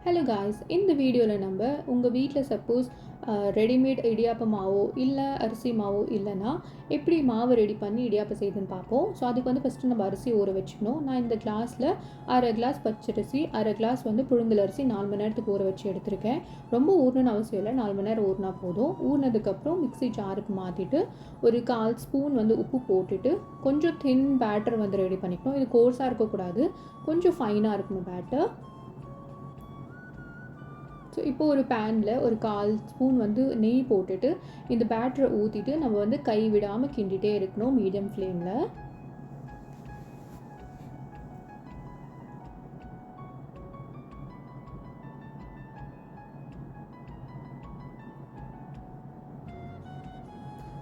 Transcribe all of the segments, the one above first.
Hello guys, இந்த வீடியோவில் நம்ம உங்கள் வீட்டில் சப்போஸ் ரெடிமேட் இடியாப்ப மாவோ இல்லை அரிசி மாவோ இல்லைன்னா எப்படி மாவு ரெடி பண்ணி இடியாப்பம் செய்யுதுன்னு பார்ப்போம். ஸோ அதுக்கு வந்து ஃபஸ்ட்டு நம்ம அரிசி ஊற வச்சுக்கணும். நான் இந்த கிளாஸில் அரை கிளாஸ் பச்சரிசி, அரை கிளாஸ் வந்து புழுங்கல் அரிசி 4 மணி நேரத்துக்கு ஊற வச்சு எடுத்திருக்கேன். ரொம்ப ஊறணுன்னு அவசியம் இல்லை, 4 மணி நேரம் ஊறினா போதும். ஊறினதுக்கப்புறம் மிக்ஸி ஜாருக்கு மாற்றிட்டு ஒரு 1/4 ஸ்பூன் வந்து உப்பு போட்டுட்டு கொஞ்சம் தின் பேட்டர் வந்து ரெடி பண்ணிக்கணும். இது கோர்ஸாக இருக்கக்கூடாது, கொஞ்சம் ஃபைனாக இருக்கணும் பேட்டர். ஸோ இப்போ ஒரு பேனில் ஒரு 1/4 ஸ்பூன் வந்து நெய் போட்டுட்டு இந்த பேட்டரை ஊற்றிட்டு நம்ம வந்து கை விடாமல் கிண்டிகிட்டே இருக்கணும் மீடியம் ஃப்ளேமில்.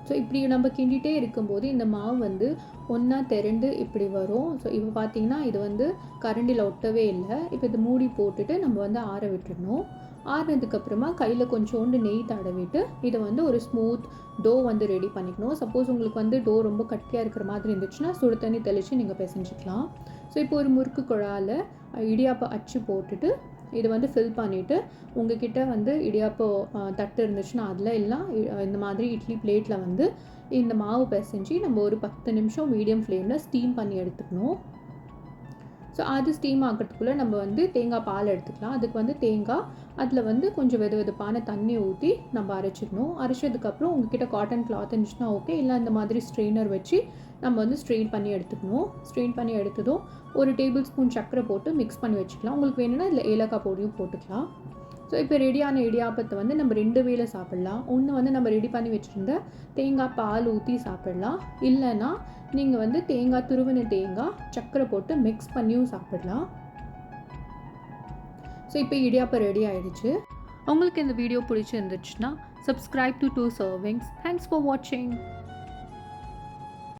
ஸோ இப்படி நம்ம கிண்டிகிட்டே இருக்கும்போது இந்த மாவு வந்து ஒன்றா திரண்டு இப்படி வரும். ஸோ இப்போ பார்த்தீங்கன்னா இது வந்து கரண்டியில் ஒட்டவே இல்லை. இப்போ இது மூடி போட்டுட்டு நம்ம வந்து ஆற விட்டுடணும். ஆறினதுக்கப்புறமா கையில் கொஞ்சோண்டு நெய் தடவிட்டு இதை வந்து ஒரு ஸ்மூத் டோ வந்து ரெடி பண்ணிக்கணும். சப்போஸ் உங்களுக்கு வந்து டோ ரொம்ப கட்டியாக இருக்கிற மாதிரி இருந்துச்சுன்னா சுடு தண்ணி தெளித்து நீங்கள் பிசைஞ்சிக்கலாம். ஸோ இப்போ ஒரு முறுக்கு குழாயில் இடியாப்ப அச்சு போட்டுட்டு இதை வந்து ஃபில் பண்ணிவிட்டு உங்ககிட்ட வந்து இடியாப்போ தட்டு இருந்துச்சுன்னா அதில் எல்லாம் இந்த மாதிரி இட்லி பிளேட்டில் வந்து இந்த மாவு பிசைஞ்சு நம்ம ஒரு 10 நிமிஷம் மீடியம் ஃப்ளேமில் ஸ்டீம் பண்ணி எடுத்துக்கணும். ஸோ அது ஸ்டீம் ஆகிறதுக்குள்ளே நம்ம வந்து தேங்காய் பால் எடுத்துக்கலாம். அதுக்கு வந்து தேங்காய் அதில் வந்து கொஞ்சம் வெதுவெதுப்பான தண்ணி ஊற்றி நம்ம அரைச்சிக்கணும். அரைச்சதுக்கப்புறம் உங்ககிட்ட காட்டன் கிளாத் இருந்துச்சுன்னா ஓகே, இல்லை இந்த மாதிரி ஸ்ட்ரெயினர் வச்சு நம்ம வந்து ஸ்ட்ரெயின் பண்ணி எடுத்துக்கணும். ஸ்ட்ரெயின் பண்ணி எடுத்ததும் ஒரு டேபிள் ஸ்பூன் சர்க்கரை போட்டு மிக்ஸ் பண்ணி வச்சுக்கலாம். உங்களுக்கு வேணும்னா இதில் ஏலக்காய் பொடியும் போட்டுக்கலாம். ஸோ இப்போ ரெடியான இடியாப்பத்தை வந்து நம்ம 2 வேளை சாப்பிட்லாம். ஒன்று வந்து நம்ம ரெடி பண்ணி வச்சுருந்த தேங்காய் பால் ஊற்றி சாப்பிட்லாம், இல்லைன்னா நீங்கள் வந்து தேங்காய் துருவின தேங்காய் சர்க்கரை போட்டு மிக்ஸ் பண்ணியும் சாப்பிடலாம். ஸோ இப்போ இடியாப்பம் ரெடி ஆகிடுச்சு. உங்களுக்கு இந்த வீடியோ பிடிச்சிருந்துச்சுன்னா subscribe to 2 servings. Thanks for watching.